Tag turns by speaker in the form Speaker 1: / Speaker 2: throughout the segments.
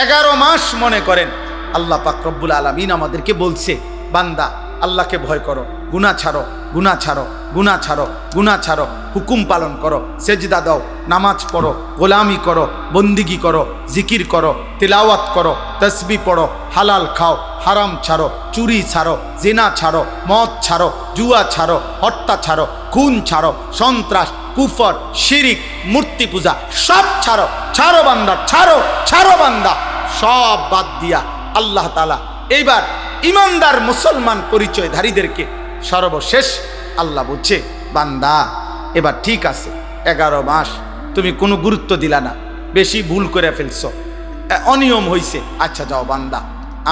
Speaker 1: 11 মাস মনে করেন আল্লাহ পাক রব্বুল আলামিন আমাদেরকে বলছে, বান্দা আল্লাহকে ভয় করো, গুনাহ ছাড়ো, গুনাহ ছাড়ো, গুনাহ ছাড়ো, গুনাহ ছাড়ো, হুকুম পালন করো, সেজদা দাও, নামাজ পড়ো, গোলামি করো, বন্দিগি করো, জিকির করো, তিলাওয়াত করো, তসবিহ পড়ো, হালাল খাও, হারাম ছাড়ো, চুরি ছাড়ো, জিনা ছাড়ো, মদ ছাড়ো, জুয়া ছাড়ো, হত্যা ছাড়ো, খুন ছাড়ো, সন্ত্রাস, কুফর, শিরিক, মূর্তি পূজা সব ছাড়ো। ছাড়ো বান্দা, ছাড়ো, ছাড়ো বান্দা, সব বাদ দিয়া আল্লাহ তাআলা এইবার ইমানদার মুসলমান পরিচয়ধারীদেরকে সর্বশেষ আল্লাহ বলছে, বান্দা এবার ঠিক আছে, 11 মাস তুমি কোনো গুরুত্ব দিলা না, বেশি ভুল করে ফেলছো, অনিয়ম হইছে, আচ্ছা যাও বান্দা,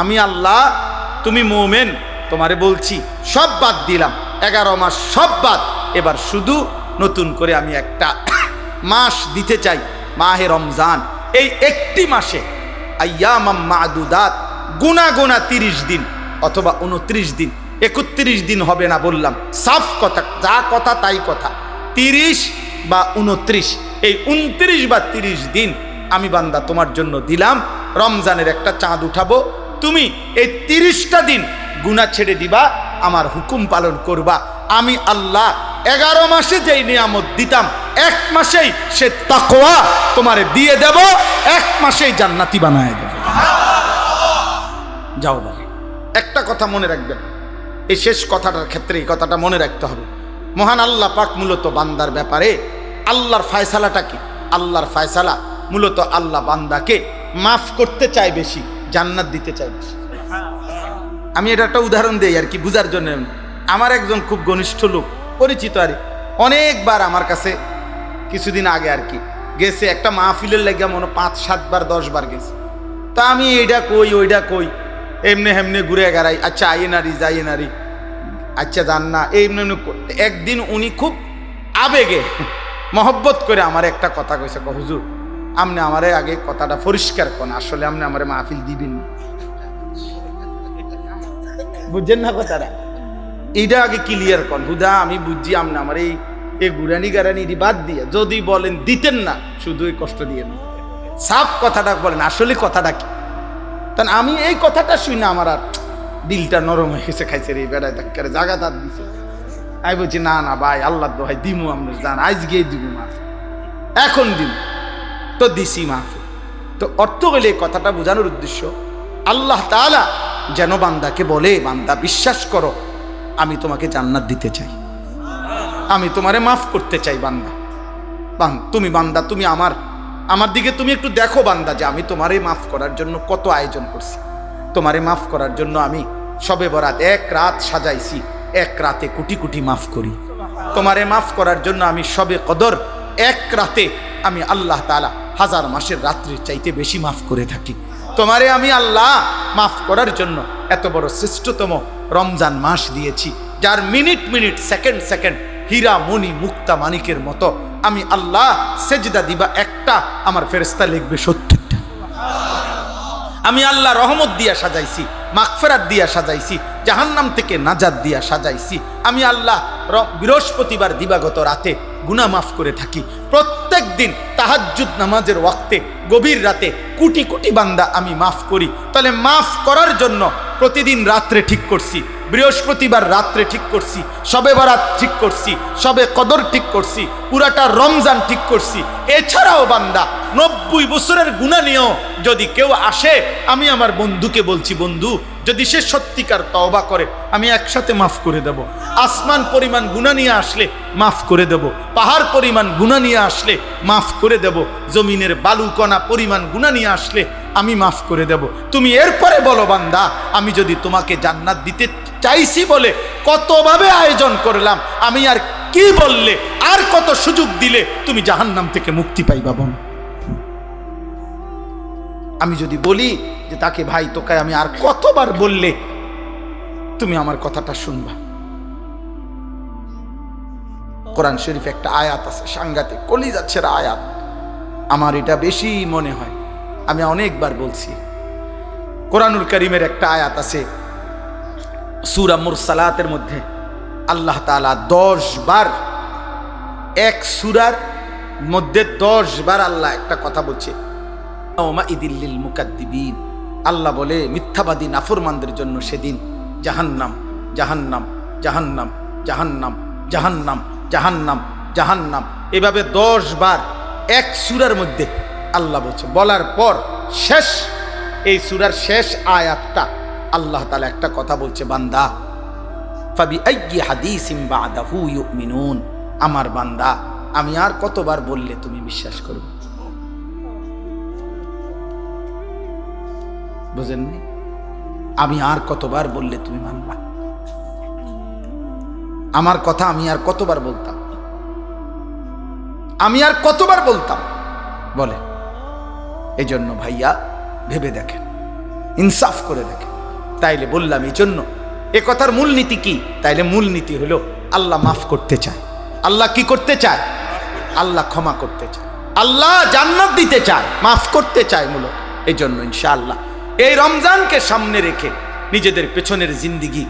Speaker 1: আমি আল্লাহ, তুমি মুমিন, তোমারে বলছি সব বাদ দিলাম, 11 মাস সব বাদ, এবার শুধু নতুন করে আমি একটা মাস দিতে চাই, মাহে রমজান। এই একটি মাসে আইয়ামাম মাদুদাত, গুনা গুনা 30 দিন অথবা 29 দিন, 31 দিন হবে না বললাম, সাফ কথা, যা কথা তাই কথা, 30 বা 29, এই 29 বা 30 দিন আমি বান্দা তোমার জন্য দিলাম, রমজানের একটা চাঁদ উঠাবো, তুমি এই 30টা দিন গুনাহ ছেড়ে দিবা, আমার হুকুম পালন করবা। আমি আল্লাহ 11 মাসে যেই নিয়ামত দিতাম, 1 মাসেই সে তাকওয়া তোমারে দিয়ে দেব, 1 মাসেই জান্নাতি বানায় দেব। যাও ভাই, একটা কথা মনে রাখবেন, এই শেষ কথাটার ক্ষেত্রে এই কথাটা মনে রাখতে হবে, মহান আল্লাহ পাক মূলত বান্দার ব্যাপারে আল্লাহর ফয়সালাটা কি? আল্লাহর ফয়সালা মূলত আল্লাহ বান্দাকে মাফ করতে চায় বেশি, জান্নাত দিতে চায় বেশি। আমি এটা একটা উদাহরণ দেই আর কি বুঝার জন্য। আমার একজন খুব ঘনিষ্ঠ লোক, পরিচিত আর অনেকবার আমার কাছে কিছুদিন আগে আর কি গেছে, একটা মাহফিলের লাগিয়া মনে 5-7 বার 10 বার গেছে। তা আমি এইটা কই ওইটা কই, এমনি হেমনে ঘুরে গেড়াই, আচ্ছা আইয়ে নারি যাইয়ে নারি, আচ্ছা জান না, এমনি একদিন উনি খুব আবেগে মহব্বত করে আমার একটা কথা কইছে, হুজুর আপনি আমারে আগে কথাটা পরিষ্কার করেন, আসলে আপনি আমারে মাহফিল দিবেন, বুঝছেন না কথাটা, এইটা আগে ক্লিয়ার করেন। হুদা আমি বুঝছি, আপনি আমার এই গুরানি গারানি বাদ দিয়ে যদি বলেন দিতেন না, শুধু এই কষ্ট দিয়ে না, সাফ কথাটা বলেন, আসলে কথাটা কি। তখন আমি এই কথাটা শুই না, আমার আর দিলটা নরম হয়ে গেছে, খাইছে রে বেড়ায় ধাক্কারে জাগা দাঁত দিছে। আমি বলছি না না ভাই, আল্লাহ দোহাই দিমু, আপনার জান আজকেই দিব মাফ, এখন দিব, তো দিছি মাফ। তো অর্থ হইলে এই কথাটা বোঝানোর উদ্দেশ্য, আল্লাহ তাআলা যেন বান্দাকে বলে, বান্দা বিশ্বাস করো, আমি তোমাকে জান্নাত দিতে চাই, আমি তোমারে মাফ করতে চাই বান্দা। তুমি বান্দা, তুমি আমার দিকে তুমি একটু দেখো বান্দা, যে আমি তোমারে মাফ করার জন্য কত আয়োজন করছি। তোমারে মাফ করার জন্য আমি শবে বরাত 1 রাত সাজাইছি, 1 রাতে কোটি কোটি মাফ করি। তোমারে মাফ করার জন্য আমি শবে কদর 1 রাতে আমি আল্লাহ তাআলা 1000 মাসের রাত্রির চাইতে বেশি মাফ করে থাকি। তোমারে আমি আল্লাহ মাফ করার জন্য এত বড় শ্রেষ্ঠতম রমজান মাস দিয়েছি, যার মিনিট মিনিট সেকেন্ড সেকেন্ড হীরা মণি মুক্তা মানিকের মতো আমি আল্লাহ সেজদা দিবা একটা, আমার ফেরেশতা লিখবে 70টা। আমি আল্লাহ রহমত দিয়া সাজাইছি, মাগফিরাত দিয়া সাজাইছি, জাহান্নাম থেকে নাজাত দিয়া সাজাইছি। আমি আল্লাহ বৃহস্পতিবার দিবাগত রাতে গুনাহ মাফ করে থাকি। প্রত্যেক দিন তাহাজ্জুদ নামাজের ওয়াক্তে গভীর রাতে কোটি কোটি বান্দা আমি মাফ করি। তাহলে মাফ করার জন্য প্রতিদিন রাত্রে ঠিক করছি, বৃহস্পতিবার রাত্রে ঠিক করছি, শবে বরাত ঠিক করছি, শবে কদর ঠিক করছি, পুরাটা রমজান ঠিক করছি। এছাড়াও বান্দা 90 বছরের গুনাহ নিয়েও যদি কেউ আসে, আমি আমার বন্ধুকে বলছি, বন্ধু যদি সে সত্যিকার তওবা করে আমি একসাথে মাফ করে দেব। আসমান পরিমাণ গুনাহ নিয়ে আসলে মাফ করে দেব, পাহাড় পরিমাণ গুনাহ নিয়ে আসলে মাফ করে দেব, জমিনের বালুকণা পরিমাণ গুনাহ নিয়ে আসলে আমি মাফ করে দেব। তুমি এরপরে বলো বান্দা, আমি যদি তোমাকে জান্নাত দিতে চাইছি বলে কতভাবে আয়োজন করলাম, আমি আর কি বললে, আর কত সুযোগ দিলে তুমি জাহান্নাম থেকে মুক্তি পাইবা। বল, আমি যদি বলি যে তাকে ভাই তোকে আমি আর কতবার বললে তুমি আমার কথাটা শুনবা। কোরআন শরীফ একটা আয়াত আছে, সাংঘাতিক কলিজা ছেঁড়া আয়াত, আমার এটা বেশি মনে হয়, আমি অনেকবার বলছি। কোরআনুল কারীমের একটা আয়াত আছে সূরা মুরসালাতের মধ্যে, আল্লাহ তাআলা 10 বার, এক সূরার মধ্যে 10 বার আল্লাহ একটা কথা বলছে, ইয়াউমাইদিল লিল মুকাদ্দিবিন, আল্লাহ বলে মিথ্যাবাদী নাফরমানদের জন্য সেদিন জাহান্নাম, জাহান্নাম, জাহান্নাম, জাহান্নাম, জাহান্নাম, জাহান্নাম, জাহান্নাম, এভাবে 10 বার এক সূরার মধ্যে আল্লাহ বলছে। বলার পর শেষ, এই সূরার শেষ আয়াতটা আল্লাহ তাআলা একটা কথা বলছে, বান্দা ফাবিআইয়ি হাদিসিন বা'দাহু ইউমিনুন, আমার বান্দা আমি আর কতবার বললে তুমি বিশ্বাস করবে? বুঝেননি? আমি আর কতবার বললে তুমি মানবা? আমার কথা আমি আর কতবার বলতাম? আমি আর কতবার বলতাম বলে? এই জন্য ভাইয়া ভেবে দেখেন, ইনসাফ করে দেখেন। তাইলে বললাম এই জন্য এ কথার মূলনীতি কি? তাইলে মূলনীতি হলো আল্লাহ মাফ করতে চায়। আল্লাহ কি করতে চায়? আল্লাহ ক্ষমা করতে চায়, আল্লাহ জান্নাত দিতে চায়, মাফ করতে চায় মূলত। এই জন্য ইনশাআল্লাহ এই রমজানকে সামনে রেখে নিজেদের পেছনের জিন্দিগি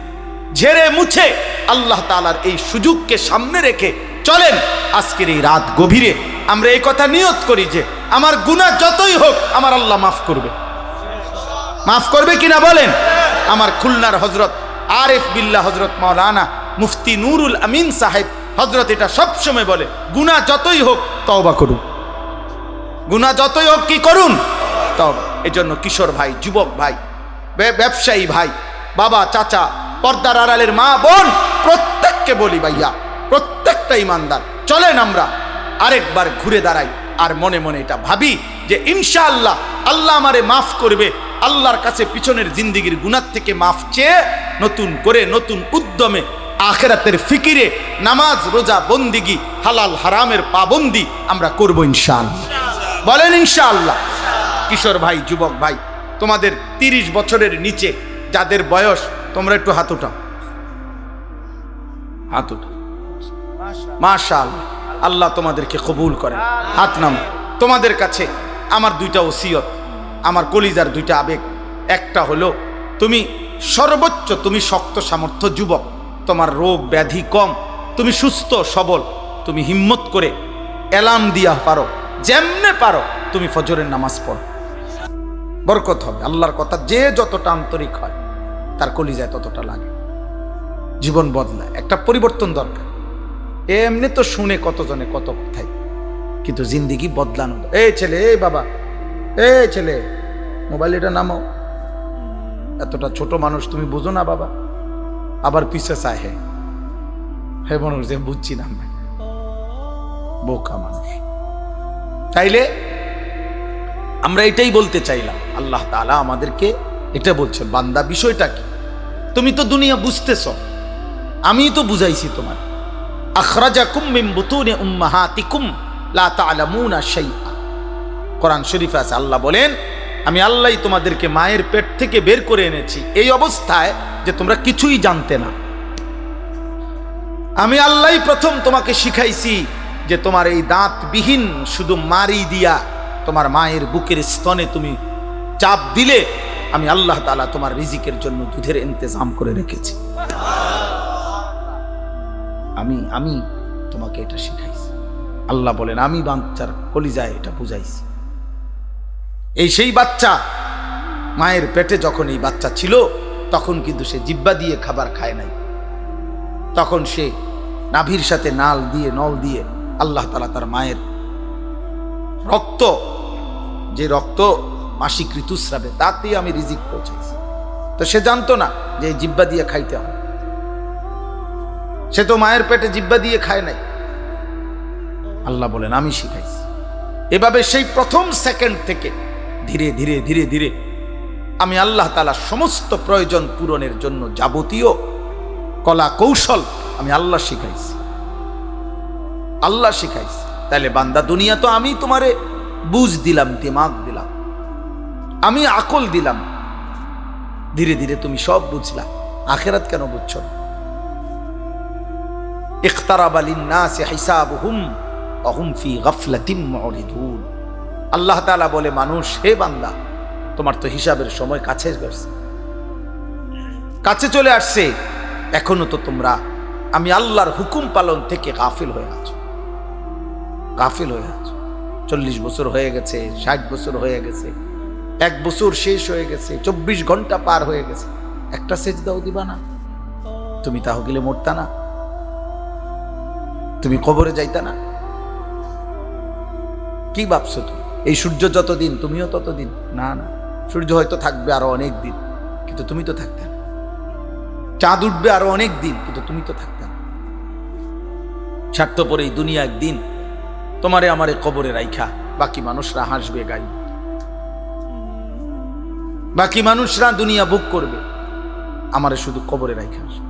Speaker 1: ঝেড়ে মুছে আল্লাহ তাআলার এই সুযোগকে সামনে রেখে চলেন। আজকের এই রাত গভীরে আমরা এই কথা নিয়ত করি যে আমার গুনাহ যতই হোক আমার আল্লাহ মাফ করবে। মাফ করবে কিনা বলেন? আমার খুলনার হযরত আরিফ বিল্লাহ হযরত মাওলানা মুফতি নুরুল আমিন সাহেব হযরত এটা সবসময় বলে, গুনাহ যতই হোক তওবা করুন, গুনাহ যতই হোক কি করুন? তওবা। এজন্য কিশোর ভাই, যুবক ভাই, ব্যবসায়ী ভাই, বাবা, চাচা, পর্দার আড়ালের মা বোন, প্রত্যেককে বলি ভাইয়া, প্রত্যেকটা ইমানদার চলেন আমরা আরেকবার ঘুরে দাঁড়াই আর মনে মনে এটা ভাবি যে ইনশাআল্লাহ আল্লাহ আমারে মাফ করবে। আল্লাহর কাছে পিছনের জিন্দেগির গুনাহ থেকে মাফ চেয়ে নতুন করে নতুন উদ্যমে আখিরাতের ফিকিরে নামাজ, রোজা, বন্দিগি, হালাল হারামের পাবন্দি আমরা করব ইনশাআল্লাহ। বলেন ইনশাআল্লাহ। কিশোর ভাই, যুবক ভাই, তোমাদের 30 বছরের নিচে যাদের বয়স, তোমরা একটু হাত উঠাও, হাত উঠাও। মাশাআল্লাহ, আল্লাহ তোমাদেরকে কবুল করেন। হাত নাম। তোমাদের কাছে আমার 2টা ওসিয়ত, আমার কলিজার 2টা আবেগ। একটা হলো তুমি সর্বোচ্চ, তুমি শক্ত সামর্থ্য যুবক, তোমার রোগ ব্যাধি কম, তুমি সুস্থ সবল, তুমি হিম্মত করে অ্যালার্ম দিয়া পারো, যেমনে পারো তুমি ফজরের নামাজ পড়ো, বরকত হবে। আল্লাহর কথা যে যতটা আন্তরিক হয় তার কলিজায় ততটা লাগে, জীবন বদলায়। একটা পরিবর্তন দরকার। এমনি তো শুনে কতজনে কত কথাই, কিন্তু জিন্দিগি বদলানো। এই ছেলে, এই বাবা, এই ছেলে, মোবাইল এটা নামাও। এতটা ছোট মানুষ তুমি বুঝো না বাবা? আবার পিছে চায়, হে মানুষ যে বুঝছি না, বোকা মানুষ। তাইলে আমরা এটাই বলতে চাইলাম, আল্লাহ তাআলা আমাদেরকে এটা বলছে, বান্দা বিষয়টা কি? তুমি তো দুনিয়া বুঝতেছ, আমি তো বুঝাইছি তোমার। আখরাজাকুম মিন বুতুনি উম্মাহাতিকুম লা তা'লামুনা শাইআ। কোরআন শরীফে আছে, আল্লাহ বলেন আমি আল্লাহই তোমাদেরকে মায়ের পেট থেকে বের করে এনেছি এই অবস্থায় যে তোমরা কিছুই জানতে না। আমি আল্লাহই প্রথম তোমাকে শিখাইছি যে তোমার এই দাঁতবিহীন শুধু মারি দিয়া তোমার মায়ের বুকের স্তনে তুমি চাপ দিলে আমি আল্লাহ তাআলা তোমার রিজিকের জন্য দুধের ইন্তজাম করে রেখেছি। আমি তোমাকে এটা শিখাইছি। আল্লাহ বলেন আমি বাচ্চার কলিজায় এটা বুঝাইছি। এই সেই বাচ্চা মায়ের পেটে যখন এই বাচ্চা ছিল তখন কিন্তু সে জিহ্বা দিয়ে খাবার খায় নাই, তখন সে নাভির সাথে নল দিয়ে আল্লাহ তাআলা তার মায়ের রক্ত, যে রক্ত মাসিক ঋতুস্রাবে, তাতেই আমি রিজিক পৌঁছাইছি। তো সে জানতো না যে জিহ্বা দিয়ে খাইতে হয়, সে তো মায়ের পেটে জিহ্বা দিয়ে খায় নাই। আল্লাহ বলেন আমি শিখাইছি। এভাবে সেই প্রথম সেকেন্ড থেকে ধীরে ধীরে ধীরে ধীরে আমি আল্লাহ তাআলা সমস্ত প্রয়োজন পূরণের জন্য যাবতীয় কলা কৌশল আমি আল্লাহ শিখাইছি, আল্লাহ শিখাইছি। তাহলে বান্দা, দুনিয়া তো আমি তোমারে বুঝ দিলাম, দিমাগ দিলাম, আমি আকল দিলাম, ধীরে ধীরে তুমি সব বুঝলা। আখিরাত কেন বুঝছো না? ইখতারাবা লিন-নাসি হিসাবুহুম ওয়া হুম ফি গাফলাতিন মুরিদুন। আল্লাহ তাআলা বলে, মানুষ, হে বান্দা, তোমার তো হিসাবের সময় কাছে চলে আসছে, এখনো তো তোমরা আমি আল্লাহর হুকুম পালন থেকে গাফিল হয়ে আছো, গাফিল হয়ে আছো। 40 বছর হয়ে গেছে, 60 বছর হয়ে গেছে, 1 বছর শেষ হয়ে গেছে, 24 ঘন্টা পার হয়ে গেছে, একটা সেজদাও দিবা না? তুমি তাহলে মরতা না? তুমি কবরে যাইতা না? কি ভাবছো তুমি? এই সূর্য যতদিন তুমিও ততদিন? না না, সূর্য হয়তো থাকবে আরো অনেক দিন, কিন্তু তুমি তো থাকতে না। চাঁদ উঠবে আরো অনেক দিন, কিন্তু তুমি তো থাকতে না। স্বার্থপর এই দুনিয়া একদিন তোমারে আমারে কবরে রাইখা বাকি মানুষরা হাসবে, গাইবে, বাকি মানুষরা দুনিয়া ভোগ করবে, আমারে শুধু কবরে রাইখা আসবে,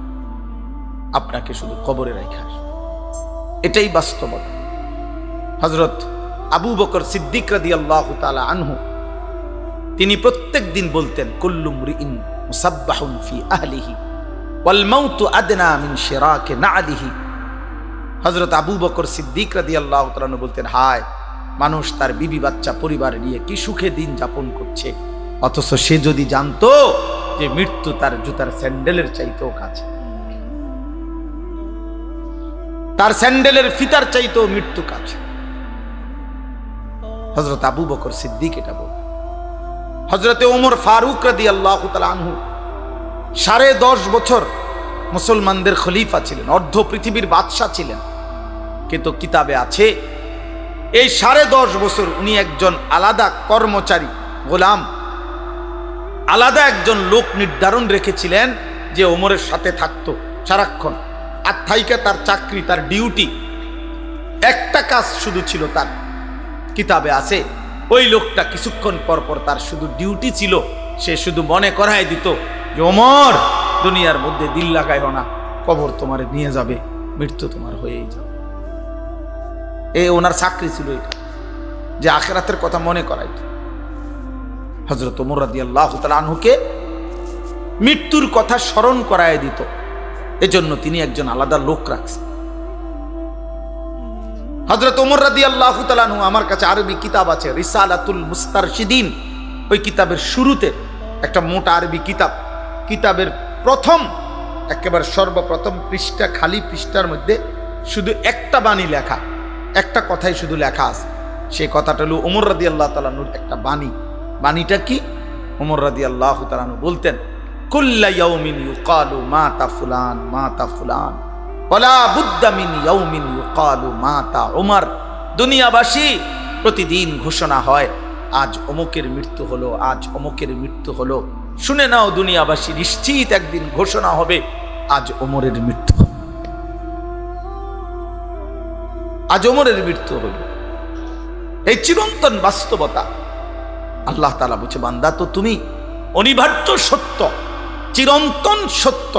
Speaker 1: আপনাকে শুধু কবরে রাইখা আসবে। এটাই বাস্তবতা। হযরত আবু বকর সিদ্দিক রাদিয়াল্লাহু তাআলা আনহু তিনি প্রত্যেক দিন বলতেন, কুল্লু মরিইন মুসাব্বাহুন ফি আহলিহি ওয়াল মাউতু আদনা মিন শিরাকি নাআলিহি। হযরত আবু বকর সিদ্দিক রাদিয়াল্লাহু তাআলা আনহু বলতেন, হায় মানুষ তার বিবি বাচ্চা পরিবার নিয়ে কি সুখে দিন যাপন করছে, অথচ সে যদি জানতো যে মৃত্যু তার জুতার স্যান্ডেলের চাইতেও কাছে, তার স্যান্ডেলের ফিতার চাইতেও মৃত্যু কাছে। হযরত আবু বকর সিদ্দিক এটা বল। হযরতে ওমর ফারুক রাদিয়াল্লাহু তাআলা আনহু 10.5 বছর মুসলমানদের খলিফা ছিলেন, অর্ধ পৃথিবীর বাদশা ছিলেন, কিন্তু কিতাবে আছে এই 10.5 বছর উনি একজন আলাদা কর্মচারী, গোলাম, আলাদা একজন লোক নির্ধারণ রেখেছিলেন যে ওমরের সাথে থাকতো সারাক্ষণ। আর থাইকা তার চাকরি, তার ডিউটি, একটা কাজ শুধু ছিল তার। কিতাবে আছে ওই লোকটা কিছুক্ষণ পর পর তার শুধু ডিউটি ছিল, সে শুধু মনে করায় দিত যে ওমর, দুনিয়ার মধ্যে দিল লাগাইও না, কবর তোমার নিয়ে যাবে, মৃত্যু তোমার হয়েই যাবে। এই ওনার চাকরি ছিল এটা, যে আখিরাতের কথা মনে করাইত। হযরত ওমর রাদিয়াল্লাহু তাআলা আনহুকে মৃত্যুর কথা স্মরণ করায় দিত, এজন্য তিনি একজন আলাদা লোক রাখছেন। হযরত ওমর রাদিয়াল্লাহু তাআলা আনহু, আমার কাছে আরবি কিতাব আছে রিসালাতুল মুস্তারশিদিন, ওই কিতাবের শুরুতে একটা মোটা আরবি কিতাব, কিতাবের প্রথম একেবারে সর্বপ্রথম পৃষ্ঠা, খালি পৃষ্ঠার মধ্যে শুধু একটা বাণী লেখা, একটা কথাই শুধু লেখা আছে। সেই কথাটা হলো ওমর রাদিয়াল্লাহু তাআলা আনহুর একটা বাণী। বাণীটা কি? ওমর রাদিয়াল্লাহু তাআলা আনহু বলতেন, কুল্লা ইয়াউমিন ইউকালু মাতা ফুলান মাতা ফুলান ওয়ালা বুদ্দা মিন ইয়াউমিন ইউকালু মাতা ওমর। দুনিয়াবাসী প্রতিদিন ঘোষণা হয়, আজ অমুকের মৃত্যু হলো, আজ অমুকের মৃত্যু হলো। শুনে নাও দুনিয়াবাসী, নিশ্চিত একদিন ঘোষণা হবে আজ ওমরের মৃত্যু, আজ ওমরের মৃত্যু হলো। এই চিরন্তন বাস্তবতা। আল্লাহ তাআলা বলছে, বান্দা তো তুমি অনিবার্য সত্য, চিরন্তন সত্য,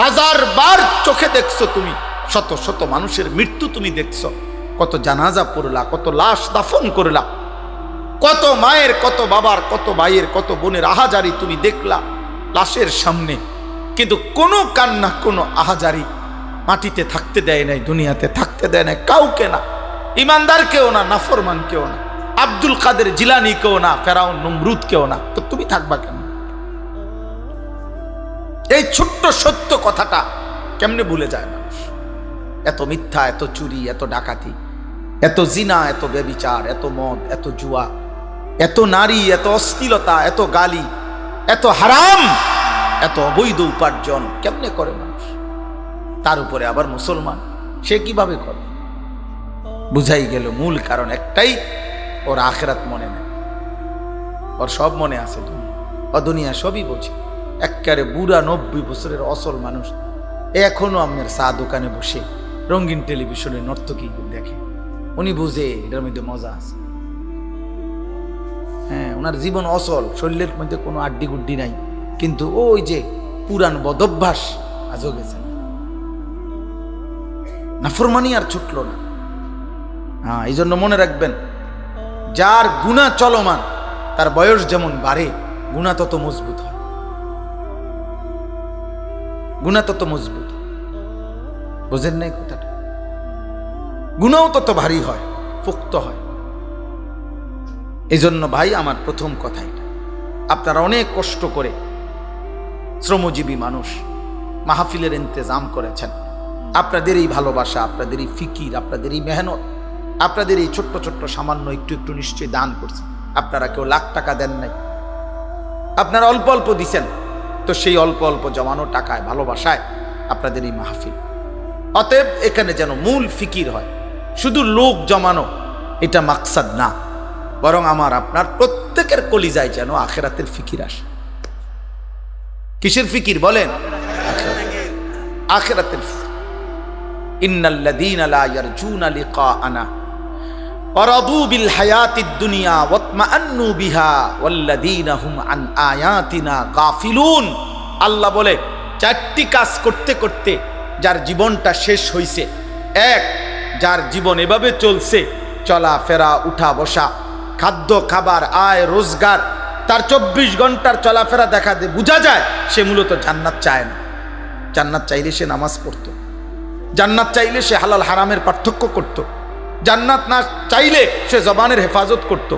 Speaker 1: 1000 বার চোখে দেখছো তুমি, শত শত মানুষের মৃত্যু তুমি দেখছো, কত জানাজা পড়লা, কত লাশ দাফন করলা, কত মায়ের, কত বাবার, কত ভাইয়ের, কত বোনের আহাজারি তুমি দেখলা লাশের সামনে, কিন্তু কোনো কান্না, কোনো আহাজারি মাটিতে থাকতে দেয় নাই, দুনিয়াতে থাকতে দেয় নাই কাউকে, না ইমানদার কেউ না, নাফরমান কেউ না, আব্দুল কাদের জিলানি কেউ না, ফেরাউন নমরুদ কেউ না, তো তুমি থাকবা কেন? এই ছোট্ট সত্য কথাটা কেমনে ভুলে যায় মানুষ? এত মিথ্যা, এত চুরি, এত ডাকাতি, এত জিনা, এত ব্যভিচার, এত মদ, এত জুয়া, এত নারী, এত অশ্লীলতা, এত গালি, এত হারাম, এত অবৈধ উপার্জন কেমনে করে মানুষ? তার উপরে আবার মুসলমান, সে কিভাবে করে? বুঝাই গেল মূল কারণ একটাই, ওর আখিরাত মনে নেই, ওর সব মনে আছে দুনিয়া, ও দুনিয়া সবই বোঝে। একেবারে বুড়া 90 বছরের অসল মানুষ এখনো আপনার চা দোকানে বসে রঙিন টেলিভিশনে নর্তকী দেখে, উনি বুঝে এটার মধ্যে মজা আছে। হ্যাঁ, ওনার জীবন অসল, শরীরের মধ্যে কোনো আড্ডি গুড্ডি নাই, কিন্তু ওই যে পুরান বদভ্যাস আজও গেছে, নাফরমানি আর ছুটলো না। হ্যাঁ, এই জন্য মনে রাখবেন, যার গুনাহ চলমান তার বয়স যেমন বাড়ে, গুনাহ তত মজবুত হয়, গুনাহ তত মজবুত। বুঝেন নাই কথাটা? গুনাহ তত ভারী হয়, পোক্ত হয়। এই জন্য ভাই আমার প্রথম কথা এটা, আপনারা অনেক কষ্ট করে শ্রমজীবী মানুষ মাহফিলের ইন্তেজাম করেছেন, আপনাদের এই ভালোবাসা, আপনাদের এই ফিকির, আপনাদের এই মেহনত আপনাদের এই ছোট্ট ছোট্ট সামান্য একটু একটু নিশ্চয়ই দান করছে। আপনারা কেউ লাখ টাকা দেন নাই, আপনারা অল্প অল্প দিছেন। তো সেই অল্প অল্প জমানো টাকায়, ভালোবাসায় আপনাদের এই মাহফিল। অতএব এখানে যেন মূল ফিকির হয়, শুধু লোক জমানো এটা মাকসাদ না, বরং আমার আপনার প্রত্যেকের কলিজায় যেন আখিরাতের ফিকির আসে। কিসের ফিকির বলেন? আখিরাতের ফিকির। ইন্নাল্লাযীনা লা ইয়ারজুনা লিকাআনা ওয়ারাদু বিল হায়াতিদ দুনিয়া ওয়াতমাআন্নু বিহা ওয়াল্লাযীনা হুম আন আয়াতিনা গাফিলুন। আল্লাহ বলে, চারটি কাজ করতে করতে যার জীবনটা শেষ হইছে। এক, যার জীবন এভাবে চলছে, চলাফেরা, উঠা বসা, খাদ্য খাবার, আয় রোজগার, তার 24 ঘন্টার চলাফেরা দেখা দিয়ে বোঝা যায় সে মূলত জান্নাত চায় না। জান্নাত চাইলে সে নামাজ পড়তো, জান্নাত চাইলে সে হালাল হারামের পার্থক্য করত, জান্নাত না চাইলে সে জবানের হেফাজত করত,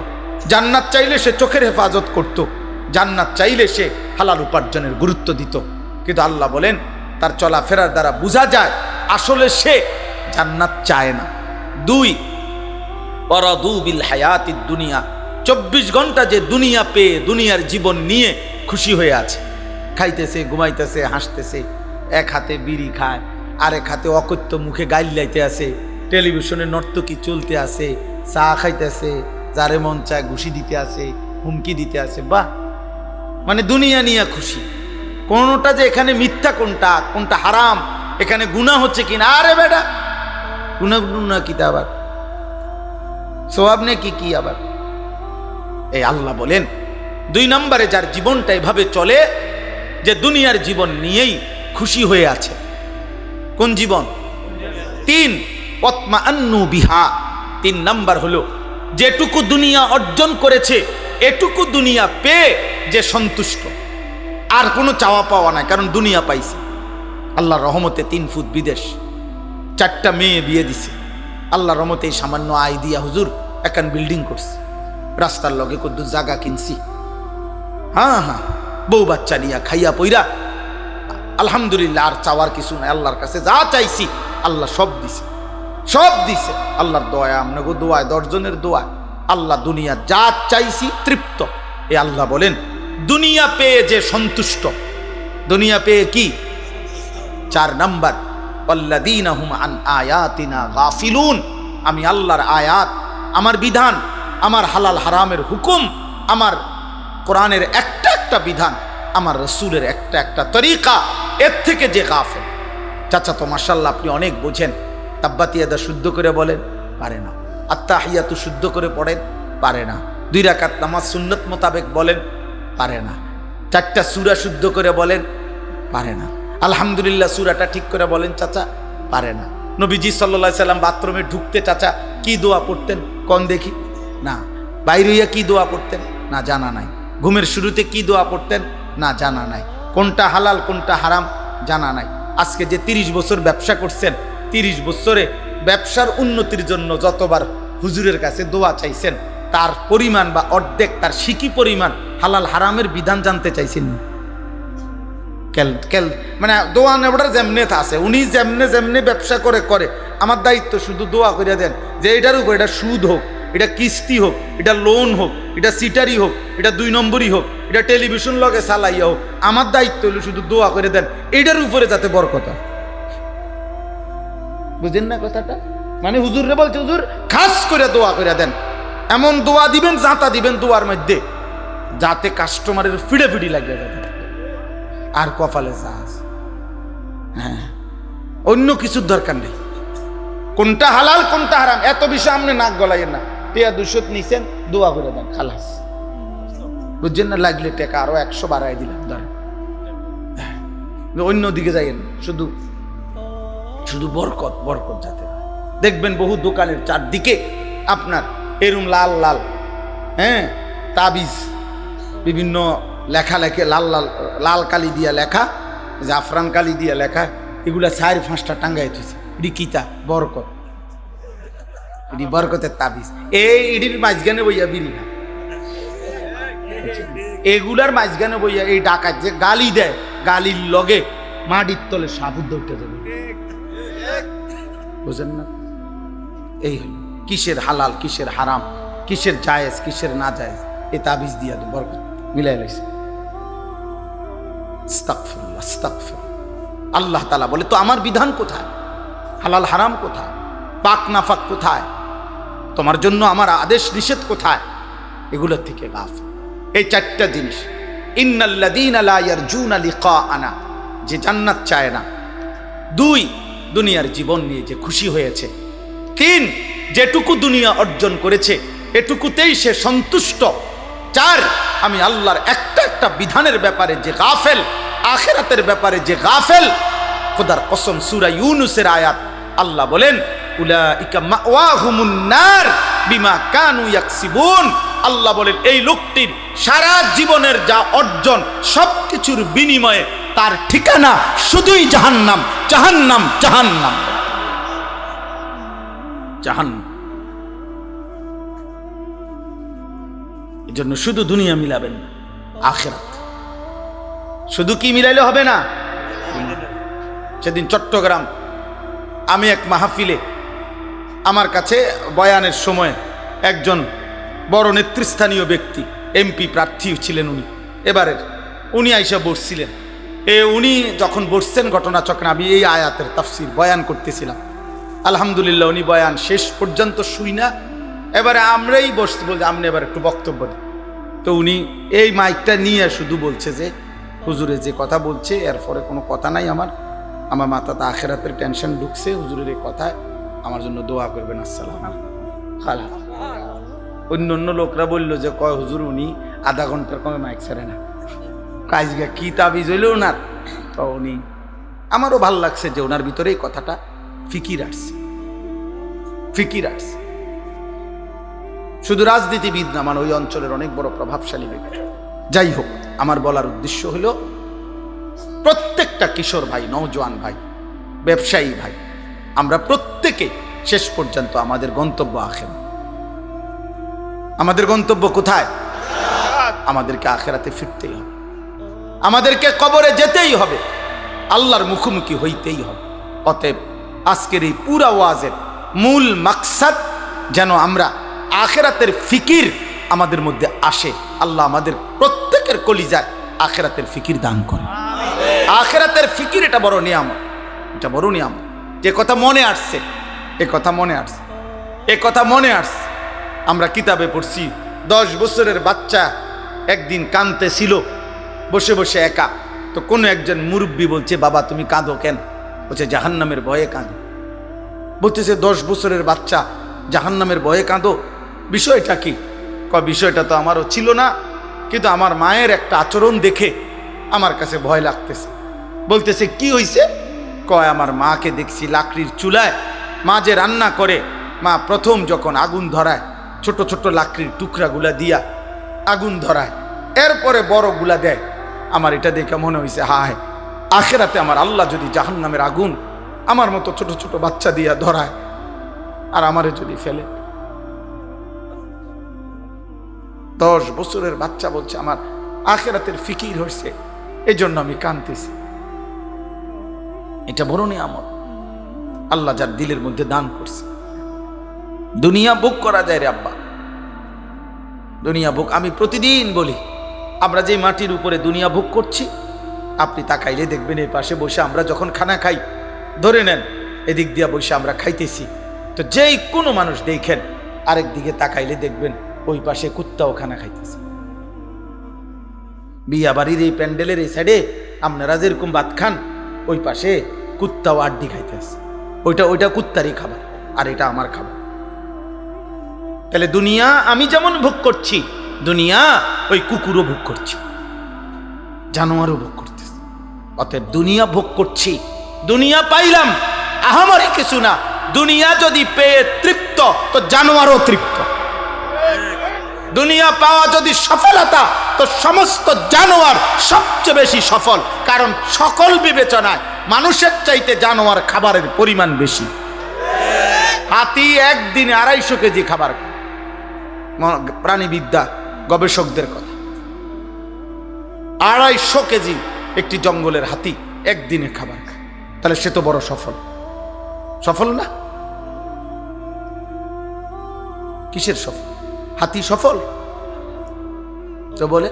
Speaker 1: জান্নাত চাইলে সে চোখের হেফাজত করত, জান্নাত চাইলে সে হালাল উপার্জনের গুরুত্ব দিত। কিন্তু আল্লাহ বলেন, তার চলাফেরার দ্বারা বোঝা যায় আসলে সে জান্নাত চায় না। দুই, ওয়ারাদু বিল হায়াতিদ দুনিয়া, 24 ঘন্টা যে দুনিয়া পেয়ে দুনিয়ার জীবন নিয়ে খুশি হয়ে আছে, খাইতেছে, ঘুমাইতেছে, হাসতেছে, এক হাতে বিড়ি খায়, আরেক হাতে অকথ্য মুখে গাইল লাইতে আছে, টেলিভিশনে নর্তকী চলতে আছে, চা খাইতেছে, যারে মন চায় ঘুষি দিতে আছে, হুমকি দিতে আছে। বাহ, মানে দুনিয়া নিয়ে খুশি। কোনটা যে এখানে মিথ্যা, কোনটা কোনটা হারাম, এখানে গুনাহ হচ্ছে কিনা, আরে বেটা গুনাহ কিতা আবার সওয়াব নেই কি আবার। এই আল্লাহ বলেন, 2 নম্বরে যার জীবনটা এভাবে চলে যে দুনিয়ার জীবন নিয়েই খুশি হয়ে আছে। কোন জীবন? 3, ওয়াতমাআন্নু বিহা, 3 নাম্বার হলো যেটুকু দুনিয়া অর্জন করেছে এটুকু দুনিয়া পেয়ে যে সন্তুষ্ট, আর কোনো চাওয়া পাওয়া নাই, কারণ দুনিয়া পাইছে। আল্লাহর রহমতে 3 ফুট বিদেশ, 4টা মেয়ে বিয়ে দিছে। আল্লাহর রহমতে এই সামান্য আয় দিয়া হুজুর এখন বিল্ডিং করছে, রাস্তার লগে কদ্দু জায়গা কিনছি। হ্যাঁ, বউ বাচ্চা নিয়া খাইয়া পইরা আলহামদুলিল্লাহ, আর চাওয়ার কিছু নাই। আল্লাহর কাছে যা চাইছি আল্লাহ সব দিছে, সব দিছে। আল্লাহর দোয়া, আপনাকে দোয়ায়, 10 জনের দোয়া, আল্লাহ দুনিয়া যা চাইছি তৃপ্ত। এ আল্লাহ বলেন, দুনিয়া পেয়ে যে সন্তুষ্ট, দুনিয়া পেয়ে কি? 4 নাম্বার, ওয়াল্লাযীনা হুম আন আয়াতিনা গাফিলুন, আমি আল্লাহর আয়াত, আমার বিধান, আমার হালাল হারামের হুকুম, আমার কোরআনের একটা একটা বিধান, আমার রসুলের একটা একটা তরিকা, এর থেকে যে গাফেল। চাচা তো মাশাআল্লাহ আপনি অনেক বোঝেন, তাব্বাতিয়াদা শুদ্ধ করে বলেন, পারে না। আত্তাহিয়াতু শুদ্ধ করে পড়েন, পারে না। 2 রাকাত নামাজ সুন্নত মোতাবেক বলেন, পারে না। 4টা সূরা শুদ্ধ করে বলেন, পারে না। আলহামদুলিল্লাহ সূরাটা ঠিক করে বলেন, চাচা, পারে না। নবীজি সাল্লাল্লাহু আলাইহি সাল্লাম বাথরুমে ঢুকতে চাচা কি দোয়া পড়তেন কোন দেখি? না। বাইরে হইয়া কি দোয়া পড়তেন? না, জানা নাই। ঘুমের শুরুতে কি দোয়া পড়তেন? না, জানা নাই। কোনটা হালাল কোনটা হারাম জানা নাই। আজকে যে 30 বছর ব্যবসা করছেন, 30 বছরে ব্যবসার উন্নতির জন্য যতবার হুজুরের কাছে দোয়া চাইছেন, তার পরিমাণ বা অর্ধেক, তার সিকি পরিমাণ হালাল হারামের বিধান জানতে চাইছেন। মানে দোয়া নেবটার যেমনে আছে, উনি যেমনে যেমনে ব্যবসা করে আমার দায়িত্ব শুধু দোয়া করে দেন যে এটার উপর, এটা সুদ হোক, এটা কিস্তি হোক, এটা লোন হোক, এটা সিটারি হোক, এটা 2 নম্বরই হোক, এটা টেলিভিশন লগে চালাইয়া হোক, আমার দায়িত্ব হলো শুধু দোয়া করে দেন এইটার উপরে যাতে বরকত হয়। বুঝেন না কথাটা? মানে হুজুরে বলছে, হুজুর খাস করে দোয়া করে দেন, এমন দোয়া দিবেন, জাঁতা দিবেন দোয়ার মধ্যে, যাতে কাস্টমারের ফিড়ে লাগে যাবে, আর কপালে চাষ। হ্যাঁ, অন্য কিছুর দরকার নেই। কোনটা হালাল কোনটা হারাম এত বিষয় আপনি নাক গলাইয়েন না। 200 নিছেন, দোয়া করে দেন, খালাস। বুঝছেন না? লাগলে টাকা আরো 100 বাড়াই দিলাম, ধরেন। অন্য দিকে যাইয়েন, শুধু শুধু বরকত বরকত যাতে। দেখবেন বহু দোকানের চারদিকে আপনার এরম লাল লাল, হ্যাঁ, তাবিজ, বিভিন্ন লেখালেখি, লাল লাল লাল কালি দিয়া লেখা, জাফরান কালি দিয়া লেখা, এগুলা 4-5টা টাঙ্গাই থইছে। এটি কিতা? বরকত। এটি বরকতের তাবিজ। এই এটির মাঝখানে বইয়া বিড়ি না, এগুলার মাঝখানে বইয়া এই ডাকাত যে গালি দেয়, গালির লগে মাটির তলে সাবুদ্ধ উঠে যাবে। বুঝেন না? এই হল কিসের হালাল কিসের হারাম, কিসের জায়েজ কিসের না জায়েজ, এই তাবিজ দিয়া বরকত মিলাই লইছে। আস্তাগফিরুল্লাহ, আস্তাগফিরুল্লাহ। আল্লাহ তাআলা বলে তো আমার বিধান কোথায়? হালাল হারাম কোথায়? পাক নাফাক কোথায়? তোমার জন্য আমার আদেশ নিষেধ কোথায়? এগুলোর থেকে গাফিল। এই চারটা জিনিস। ইন্নাল্লাযীনা লা ইয়ারজুনা লিকাআনা, যে জান্নাত চায় না। 2, দুনিয়ার জীবন নিয়ে যে খুশি হয়েছে। 3, যেটুকু দুনিয়া অর্জন করেছে এটুকুতেই সে সন্তুষ্ট। 4, আমি আল্লাহর একটা একটা বিধানের ব্যাপারে যে গাফেল, আখিরাতের ব্যাপারে যে গাফেল। খোদার কসম, সূরা ইউনূসের আয়াত, আল্লাহ বলেন উলাইকা মাওয়াহুমুন নার বিমা কানু ইয়াকসিবুন। আল্লাহ বলেন এই লোকটির সারা জীবনের যা অর্জন সবকিছুর বিনিময়ে তার ঠিকানা শুধুই জাহান্নাম, জাহান্নাম, জাহান্নাম, জাহান্নাম। এজন্য শুধু দুনিয়া মিলাবেন না, আখিরাত। শুধু কি মিলাইলে হবে না? সেদিন চট্টগ্রাম আমি এক মাহফিলে, আমার কাছে বয়ানের সময় একজন বড় নেতৃস্থানীয় ব্যক্তি, এমপি প্রার্থী ছিলেন উনি এবারের, উনি আইসা বসছিলেন। উনি যখন বসছেন ঘটনাচক্রে আমি এই আয়াতের তাফসীর বয়ান করতেছিলাম। আলহামদুলিল্লাহ উনি বয়ান শেষ পর্যন্ত শুই না, এবারে আমরাই বসতে বলছি আপনি এবার একটু বক্তব্য দিন। তো উনি এই মাইকটা নিয়ে শুধু বলছে যে হুজুরে যে কথা বলছে এরপরে কোনো কথা নাই, আমার মাথাতে আখিরাতের টেনশন ঢুকছে, হুজুরের এই কথায় আমার জন্য দোয়া করবেন। আসসালাম খালা। অন্য অন্য লোকরা বললো যে কয় হুজুর উনি আধা ঘন্টার কমে মাইক ছাড়ে না, কাজগা কি তাবিজ হইল ওনার। তো উনি, আমারও ভাল লাগছে যে ওনার ভিতরে এই কথাটা ফিকির আসছে, ফিকির আসছে। শুধু রাজনীতিবিদ না, মানে ওই অঞ্চলের অনেক বড় প্রভাবশালী ব্যক্তি। যাই হোক, আমার বলার উদ্দেশ্য হলো প্রত্যেকটা কিশোর ভাই, নওজোয়ান ভাই, ব্যবসায়ী ভাই, আমরা প্রত্যেকে শেষ পর্যন্ত আমাদের গন্তব্য আখিরাত। আমাদের গন্তব্য কোথায়? আমাদেরকে আখিরাতে ফিরতেই হবে, আমাদেরকে কবরে যেতেই হবে, আল্লাহর মুখোমুখি হইতেই হবে। অতএব আজকের এই পুরা ওয়াজের মূল মাকসাদ যেন আমরা আখিরাতের ফিকির আমাদের মধ্যে আসে। আল্লাহ আমাদের প্রত্যেকের কলিজায় আখিরাতের ফিকির দান করে। আখিরাতের ফিকির এটা বড় নিয়ামত, এটা বড় নিয়ামত। যে কথা মনে আসছে, এ কথা মনে আসছে, এ কথা মনে আসছে। আমরা কিতাবে পড়ছি 10 বছরের বাচ্চা একদিন কাঁদতেছিল বসে বসে একা। তো কোনো একজন মুরব্বী বলছে, বাবা তুমি কাঁদো কেন? বলছে জাহান্নামের ভয়ে কাঁদো। বলতেছে 10 বছরের বাচ্চা জাহান্নামের ভয়ে কাঁদো, বিষয়টা কি? বিষয়টা তো আমারও ছিল না, কিন্তু আমার মায়ের একটা আচরণ দেখে আমার কাছে ভয় লাগতেছে। বলতেছে কি হইছে? কয় আমার মাকে দেখছি লাকড়ির চুলায়, মা যে রান্না করে, মা প্রথম যখন আগুন ধরায় ছোট ছোট লাকড়ির টুকরাগুলা দিয়া আগুন ধরায়, এরপরে বড়গুলা দেয়। আমার এটা দেখে মনে হয়েছে হায়, আখিরাতে আমার আল্লাহ যদি জাহান্নামের আগুন আমার মতো ছোট ছোট বাচ্চা দিয়া ধরায় আর আমারে যদি ফেলে। 10 বছরের বাচ্চা বলছে আমার আখিরাতের ফিকির হয়েছে, এই জন্য আমি কাঁদতেছি। এটা বড় নিয়ামত আল্লাহ যার দিলের মধ্যে দান করছে। দুনিয়া ভোগ করা যায় রে আব্বা, দুনিয়া ভোগ। আমি প্রতিদিন বলি, আমরা যে মাটির উপরে দুনিয়া ভোগ করছি, আপনি তাকাইলে দেখবেন এই পাশে বসে আমরা যখন খানা খাই, ধরে নেন এদিক দিয়া বসে আমরা খাইতেছি, তো যেই কোনো মানুষ দেখেন আরেক দিকে তাকাইলে দেখবেন ওই পাশে কুত্তাও খানা খাইতেছে। বিয়া বাড়ির এই প্যান্ডেলের এই সাইডে আপনারা যেরকম ভাত খান, ওই পাশে কুত্তাও আড্ডি খাইতেছে। ওইটা কুত্তারই খাবার আর এটা আমার খাবার। তাহলে দুনিয়া আমি যেমন ভোগ করছি, দুনিয়া ওই কুকুরও ভোগ করছি, জানোয়ারও ভোগ করতেছে। অতএব দুনিয়া ভোগ করছি, দুনিয়া পাইলাম, আহামরি কিছু না। দুনিয়া যদি পেয়ে তৃপ্ত, তো জানোয়ারও তৃপ্ত। দুনিয়া পাওয়া যদি সফলতা, তো সমস্ত জানোয়ার সবচেয়ে বেশি সফল। কারণ সকল বিবেচনায় মানুষের চাইতে জানোয়ার খাবারের পরিমাণ বেশি। হাতি একদিনে 250 কেজি খাবার খায়, প্রাণীবিদ্যা গবেষকদের কথা। 250 কেজি একটি জঙ্গলের হাতি একদিনে খাবার খায়, তাহলে সে তো বড় সফল, সফল না? কিসের সফল? হাতি সফল তো বলে?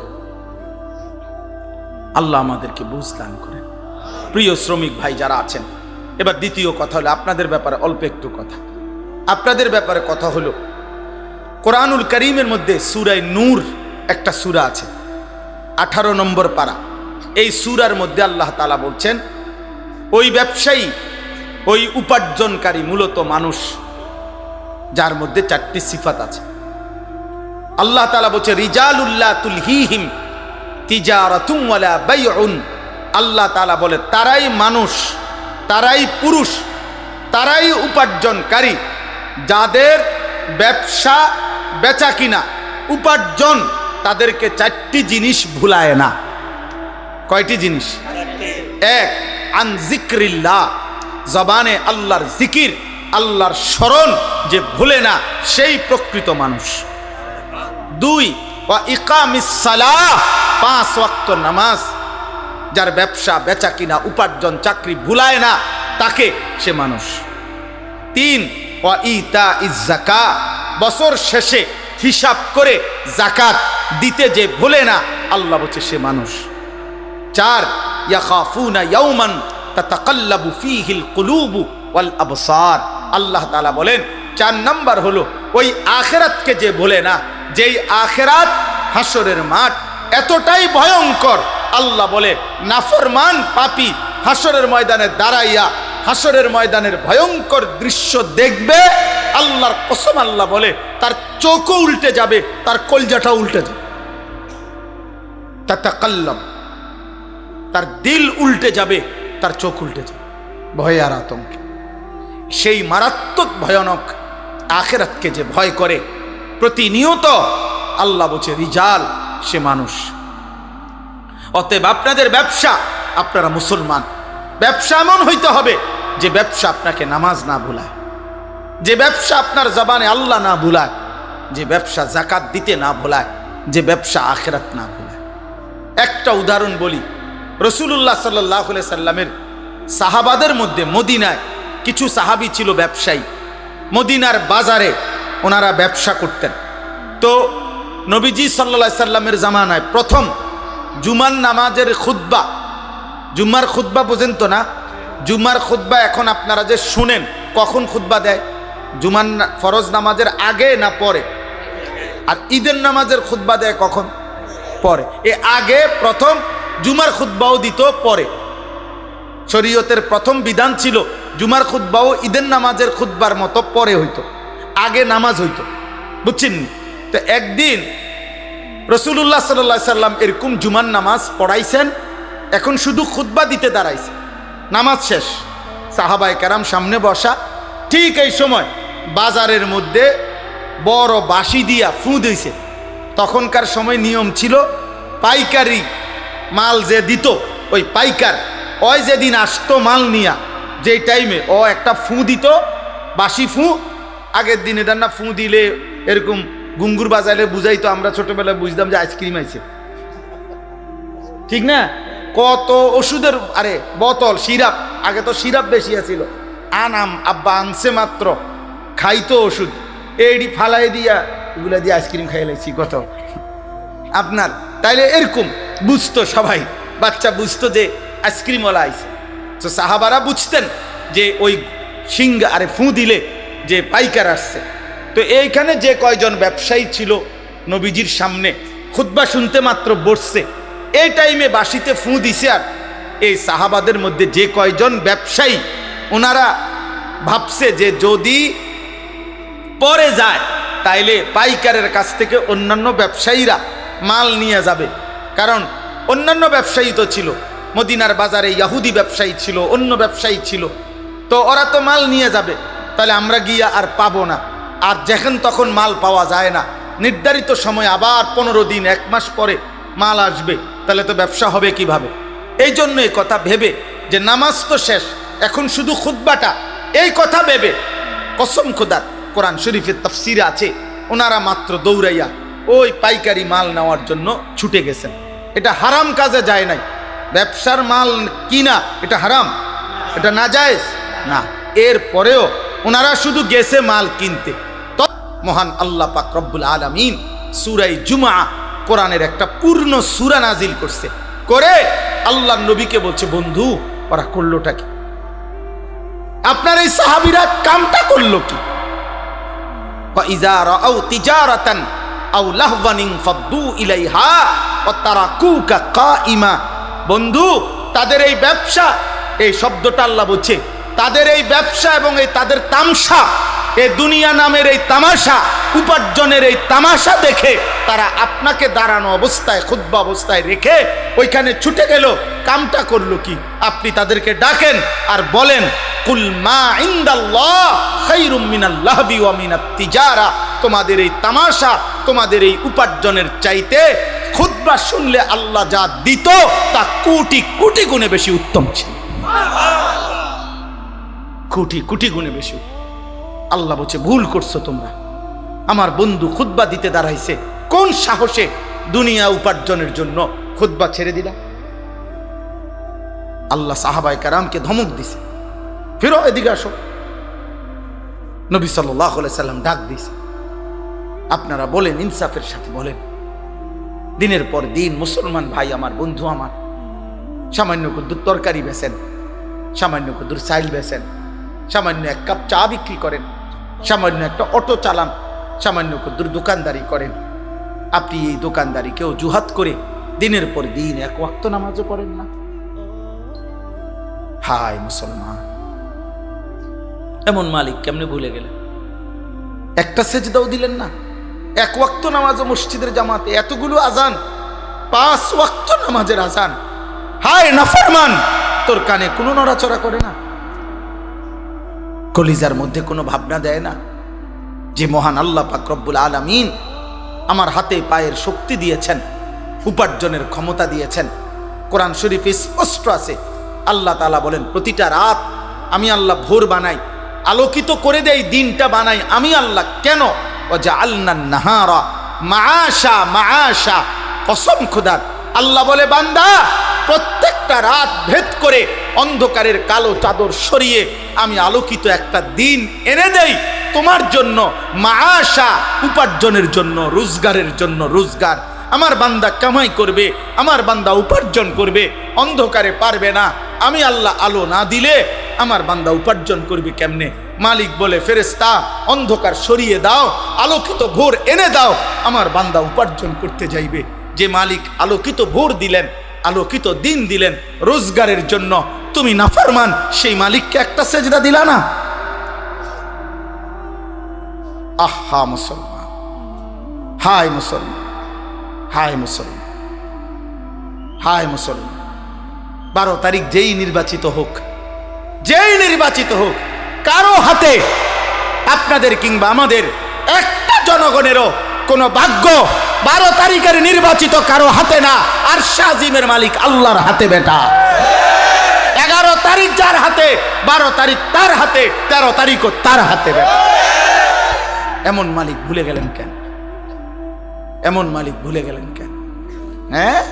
Speaker 1: আল্লাহ আমাদেরকে বুঝ দান করেন। প্রিয় শ্রমিক ভাই যারা আছেন, এবার দ্বিতীয় কথা হলো আপনাদের ব্যাপারে অল্প একটু কথা। আপনাদের ব্যাপারে কথা হলো, কোরআনুল কারীমের মধ্যে সূরা নূর একটা সূরা আছে, 18 নম্বর পারা। এই সূরার মধ্যে আল্লাহ তাআলা বলছেন, ওই ব্যবসায়ী, ওই উপার্জনকারী মূলত মানুষ যার মধ্যে 4টি সিফাত আছে। আল্লাহ তাআলা বলছে, রিজালুল্লাহ তুলহিহিম তিজারাতুন ওয়ালা বাইউন। আল্লাহ তাআলা বলে, তারাই মানুষ, তারাই পুরুষ, তারাই উপার্জনকারী যাদের ব্যবসা বেচা কিনা উপার্জন তাদেরকে 4টি জিনিস ভুলায় না। কয়টি জিনিস? 1, আন যিকরিল্লাহ, জবানে আল্লাহর জিকির, আল্লাহর স্মরণ যে ভুলে না, সেই প্রকৃত মানুষ। 2, ওয়া ইকামিস সালাহ, 5 ওয়াক্ত নামাজ। যার ব্যবসা বেচা কিনা উপার্জন চাকরি ভুলায় না, তাকে সে মানুষ। 3, ওয়া ইতাইজ যাকাত, বছর শেষে হিসাব করে যাকাত দিতে যে ভুলে না, আল্লাহ বলছে সে মানুষ। 4, ইয়াখাফুনা ইয়াওমান তাতাকাল্লাবু ফীহিল কুলুবু ওয়াল আবসার। আল্লাহ তাআলা বলেন 4 নাম্বার হলো ওই আখিরাতকে যে ভুলে না, যেই আখিরাত হাসরের মাঠ এতটাই ভয়ঙ্কর, আল্লাহ বলে নাফরমান পাপী হাসরের ময়দানে দাঁড়াইয়া হাসরের ময়দানের ভয়ঙ্কর দৃশ্য দেখবে, আল্লাহর কসম আল্লাহ বলে তার চোখও উল্টে যাবে, তার কলজাটাও উল্টে যাবে। তাতাকাল্লাম, তার দিল উল্টে যাবে, তার চোখ উল্টে যাবে ভয় আর আতঙ্কে। সেই মারাত্মক ভয়ানক আখিরাতকে যে ভয় করে প্রতিনিয়ত, আল্লাহ বলছে রিজাল, সে মানুষ। অতএব আপনাদের ব্যবসা, আপনারা মুসলমান, ব্যবসা এমন হইতে হবে যে ব্যবসা আপনাকে নামাজ না ভুলায়, যে ব্যবসা আপনার জবানে আল্লাহ না ভুলায়, যে ব্যবসা যাকাত দিতে না ভুলায়, যে ব্যবসা আখিরাত না ভুলায়। একটা উদাহরণ বলি, রাসূলুল্লাহ সাল্লাল্লাহু আলাইহি সাল্লামের সাহাবাদের মধ্যে মদিনায় কিছু সাহাবী ছিল ব্যবসায়ী, মদিনার বাজারে ওনারা ব্যবসা করতেন। তো নবীজি সাল্লাল্লাহু আলাইহি সাল্লামের জামানায় প্রথম জুমার নামাজের খুতবা, জুম্মার খুতবা পর্যন্ত না, জুম্মার খুতবা এখন আপনারা যে শুনেন, কখন খুতবা দেয়? জুমার ফরজ নামাজের আগে না পরে? আর ঈদের নামাজের খুতবা দেয় কখন? পরে। এ আগে প্রথম জুমার খুতবাও দিত, পরে। শরীয়তের প্রথম বিধান ছিল জুমার খুতবাও ঈদের নামাজের খুতবার মতো পরে হইতো, আগে নামাজ হইতো, বুঝছেন? তো একদিন রাসূলুল্লাহ সাল্লাল্লাহু আলাইহি সাল্লাম এরকম জুমার নামাজ পড়াইছেন, এখন শুধু খুতবা দিতে দাঁড়াইছে, নামাজ শেষ, সাহাবায়ে কেরাম সামনে বসা। ঠিক এই সময় বাজারের মধ্যে বড় বাঁশি দিয়া ফু দিয়েছে। তখনকার সময় নিয়ম ছিল পাইকারি মাল যে দিত, ওই পাইকার ওই যেদিন আসতো মাল নিয়া, যেই টাইমে ও একটা ফু দিত, বাঁশি ফু। আগের দিনে না ফু দিলে এরকম গুঙ্গুর বাজাইলে বুঝাইতো, আমরা ছোটবেলায় বুঝতাম যে আইসক্রিম আইছে, ঠিক না? কত ওষুধের আরে বোতল, সিরাপ, আগে তো সিরাপ বেশি আছিল, আনাম আব্বা আনছে মাত্র, খাইতো ওষুধ, এইটি ফালাই দিয়া এগুলা দিয়ে আইসক্রিম খাই লাইছি কত আপনার। তাইলে এরকম বুঝতো সবাই, বাচ্চা বুঝতো যে আইসক্রিমওয়ালা আইছে। তো সাহাবারা বুঝতেন যে ওই সিংহা আরে ফু দিলে যে পাইকার আসছে। তো এইখানে যে কয়জন ব্যবসায়ী ছিল নবীজির সামনে খুতবা শুনতে মাত্র বসছে, এই টাইমে বাঁশিতে ফু দিছে। আর এই সাহাবাদের মধ্যে যে কয়জন ব্যবসায়ী, ওনারা ভাবছে যে যদি পরে যায় তাইলে পাইকারের কাছ থেকে অন্যান্য ব্যবসায়ীরা মাল নিয়ে যাবে, কারণ অন্যান্য ব্যবসায়ী তো ছিল মদিনার বাজারে, ইহুদি ব্যবসায়ী ছিল, অন্য ব্যবসায়ী ছিল, তো ওরা তো মাল নিয়ে যাবে, তাহলে আমরা গিয়া আর পাবো না। আর যখন তখন মাল পাওয়া যায় না, নির্ধারিত সময় আবার 15 দিন 1 মাস পরে মাল আসবে, তাহলে তো ব্যবসা হবে কিভাবে? এই জন্য এই কথা ভেবে যে নামাজ তো শেষ, এখন শুধু খুতবাটা, এই কথা ভেবে কসম খোদার কোরআন শরীফের তাফসিরে আছে, ওনারা মাত্র দৌড়াইয়া ওই পাইকারি মাল নেওয়ার জন্য ছুটে গেছেন। এটা হারাম কাজে যায় নাই, ব্যবসার মাল কিনা এটা হারাম, এটা নাজায়েজ না। এরপরেও ওনারা শুধু গেছে মাল কিনতে। মহান আল্লাহ পাক রব্বুল আলামিন সূরা জুমআ কোরআনের একটা পূর্ণ সূরা নাজিল করছে, করে আল্লাহর নবীকে বলছে, বন্ধু ওরা করলোটা কি? আপনার এই সাহাবীরা কামটা করলো কি? ওয়া ইযা রাআউ তিজারাতান আও লাহওয়ান ফাদ্দু ইলাইহা ওয়া তারাকুকা কাইমা। বন্ধু, তাদের এই ব্যবসা, এই শব্দটা আল্লাহ বলছে, তাদের এই ব্যবসা এবং এই তাদের তামসা, এই দুনিয়া নামের এই তামাশা, উপার্জনের এই তামাশা দেখে তারা আপনাকে দাঁড়ানো অবস্থায়, খুতবা অবস্থায় রেখে ওইখানে ছুটে গেল। কামটা করলো কি? আপনি তাদেরকে ডাকেন আর বলেন, কুল মা ইনদাল্লাহ খায়রুম মিনাল লাহবি ওয়া মিনাত তিজারা। তোমাদের এই তামাশা, তোমাদের এই উপার্জনের চাইতে খুতবা শুনলে আল্লাহ যা দিত তা কোটি কোটি গুণে বেশি উত্তম ছিল। কোটি কোটি গুণে বেশি। আল্লাহ বলছে, ভুল করছো তোমরা। আমার বন্ধু খুতবা দিতে দাঁড়াইছে, কোন সাহসে দুনিয়া উপার্জনের জন্য খুতবা ছেড়ে দিলা? আল্লাহ সাহাবায়ে কেরামকে ধমক দিছে, ফিরো, এদিকে আসো। নবী সাল্লাল্লাহু আলাইহি সাল্লাম ডাক দিছে, আপনারা বলেন, ইনসাফের সাথে বলেন। দিনের পর দিন মুসলমান ভাই আমার, বন্ধু আমার, সামান্য কুদ্দুর তরকারি বেচেন, সামান্য কুদ্দুর চাইল বেচেন, সামান্য এক কাপ চা বিক্রি করেন, সামান্য একটা অটো চালান, সামান্য কুদ্দুর দোকানদারি করেন। আপনি এই দোকানদারিকেও জুহাত করে দিনের পর দিন এক ওয়াক্ত নামাজও পড়েন না। হায় মুসলমান, এমন মালিক কেমনে ভুলে গেলেন? একটা সেজদাও দিলেন না, এক ওয়াক্ত নামাজও মসজিদের জামাতে, এতগুলো আজান, 5 ওয়াক্ত নামাজের আজান। হায় নাফরমান, তোর কানে কোনো নড়াচড়া করে না, কলিজার মধ্যে কোনো ভাবনা দেয় না যে মহান আল্লাহ পাক রব্বুল আলামিন আমার হাতে পায়ের শক্তি দিয়েছেন, উপার্জনের ক্ষমতা দিয়েছেন। কোরআন শরীফে স্পষ্ট আছে, আল্লাহ তাআলা বলেন, প্রতিটা রাত আমি আল্লাহ ভোর বানাই, আলোকিত করে দেই, দিনটা বানাই আমি আল্লাহ। কেন? ওয়াজআলনান নাহারা মাআশা, মাআশা, কসম খোদার। আল্লাহ বলে, বান্দা, প্রত্যেকটা রাত ভেদ করে অন্ধকারের কালো চাদর সরিয়ে আমি আলোকিত একটা দিন এনে দেই তোমার জন্য, মাআশা, উপার্জনের জন্য, রোজগারের জন্য রোজগার। আমার বান্দা কামাই করবে, আমার বান্দা উপার্জন করবে, অন্ধকারে পারবে না। আমি আল্লাহ আলো না দিলে আমার বান্দা উপার্জন করবে কেমনে? মালিক বলে, ফেরেশতা অন্ধকার সরিয়ে দাও, আলোকিত ভোর এনে দাও, আমার বান্দা উপার্জন করতে যাইবে। যে মালিক আলোকিত ভোর দিলেন, আলোকিত দিন দিলেন রোজগারের জন্য, তুমি নাফরমান, সেই মালিককে একটা সেজদা দিলা না। আহা মুসলমান, হায় মুসলমান, হায় মুসলমান, হায় মুসলমান। 12 তারিখ যেই নির্বাচিত হোক, যেই নির্বাচিত হোক, কারো হাতে, আপনাদের কিংবা আমাদের একটা জনগণেরও কোনো ভাগ্য 12 তারিখের নির্বাচিত কারো হাতে না। আর শাজিমের মালিক আল্লাহর হাতে বেটা। 11 তারিখ যার হাতে, 12 তারিখ তার হাতে, 13 তারিখও তার হাতে বেটা। এমন মালিক ভুলে গেলেন কেন? এমন মালিক ভুলে গেলেন কেন? হ্যাঁ,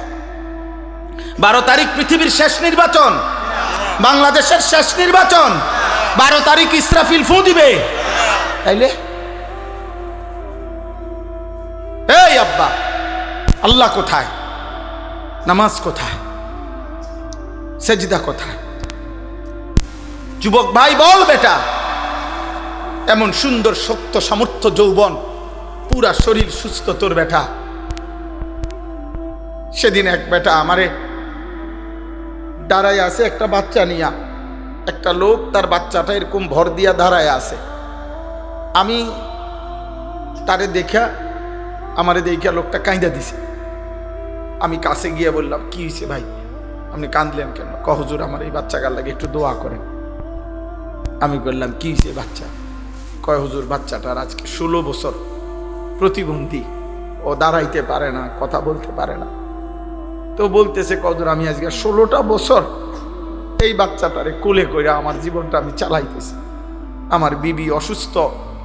Speaker 1: 12 তারিখ পৃথিবীর শেষ নির্বাচন, বাংলাদেশের শেষ নির্বাচন। 12 তারিখ ইসরাফিল ফু দিবে, তাইলে এই আব্বা, আল্লাহ কোথায়? নামাজ কোথায়? সেজদা কোথায়? যুবক ভাই বল বেটা, এমন সুন্দর শক্ত সামর্থ্য যৌবন, পুরা শরীর সুস্থ তোর বেটা। সেদিন এক বেটা আমারে দাঁড়ায় আছে, একটা বাচ্চা নিয়া, একটা লোক তার বাচ্চাটা এরকম ভর দিয়া দাঁড়ায় আছে। আমি তারে দেখা, আমারে দেখা লোকটা কাঁদা দিছে। আমি কাছে গিয়ে বললাম, কি হয়েছে ভাই, আপনি কাঁদলেন কেন? হুজুর আমার এই বাচ্চাটার লাগে একটু দোয়া করেন। আমি বললাম, কি হয়েছে বাচ্চা? কয় হুজুর বাচ্চাটার আজকে 16 বছর, প্রতিবন্ধী, ও দাঁড়াইতে পারে না, কথা বলতে পারে না। তো বলতেছে, হুজুর আমি আজকে 16টা বছর এই বাচ্চাটারে কোলে করে আমার জীবনটা আমি চালাইতেছি। আমার বিবি অসুস্থ,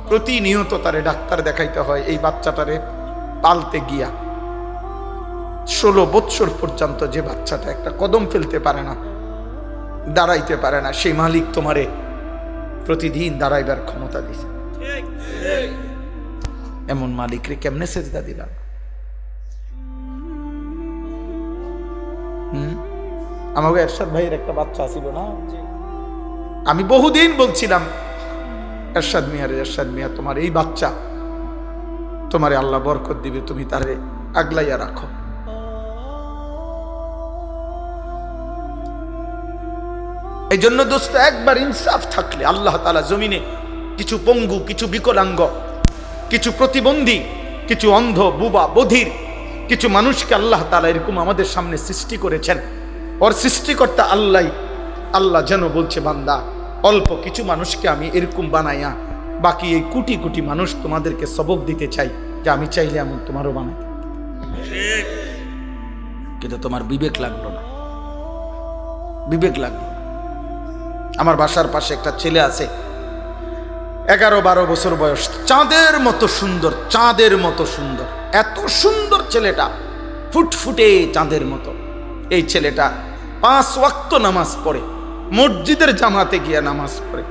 Speaker 1: প্রতিনিয়ত তারে ডাক্তার দেখাইতে হয় এই বাচ্চাটারে পালতে গিয়া। 16 বছর পর্যন্ত যে বাচ্চাটা একটা কদম ফেলতে পারে না, দাঁড়াইতে পারে না, সেই মালিক তোমারে প্রতিদিন দাঁড়াইবার ক্ষমতা দিছে। এমন মালিকরে কেমনে সেজদা দিলাম? আমাকে এরশাদ ভাইয়ের একটা বাচ্চা ছিল না, আমি বহুদিন বলছিলাম এরশাদ মিয়া তোমার এই বাচ্চা, তোমারে আল্লাহ বরকত দিবে, তুমি তারে আগলাইয়া রাখো। এই জন্য দোস্ত, একবার ইনসাফ থাকলে আল্লাহ তাআলা জমিনে কিছু পঙ্গু, কিছু বিকলাঙ্গ, কিছু প্রতিবন্ধী, কিছু অন্ধ, বুবা, বধির কিছু মানুষকে আল্লাহ তাআলা এরকম আমাদের সামনে সৃষ্টি করেছেন। ওর সৃষ্টিকর্তা আল্লাহ যেন বলছে, বান্দা অল্প কিছু মানুষকে আমি এরকম বানাইয়া বাকি এই কোটি কোটি মানুষ তোমাদেরকে সবক দিতে চাই যে আমি চাইলে এমন তোমারও বানাই, কিন্তু তোমার বিবেক লাগলো না। আমার বাসার পাশে একটা ছেলে আছে, 11-12 বছর বয়স, চাঁদের মতো সুন্দর, এত সুন্দর ছেলেটা, ফুটফুটে চাঁদের মতো। এই ছেলেটা 5 ওয়াক্ত নামাজ পড়ে, মসজিদের জামাতে গিয়ে নামাজ পড়ে,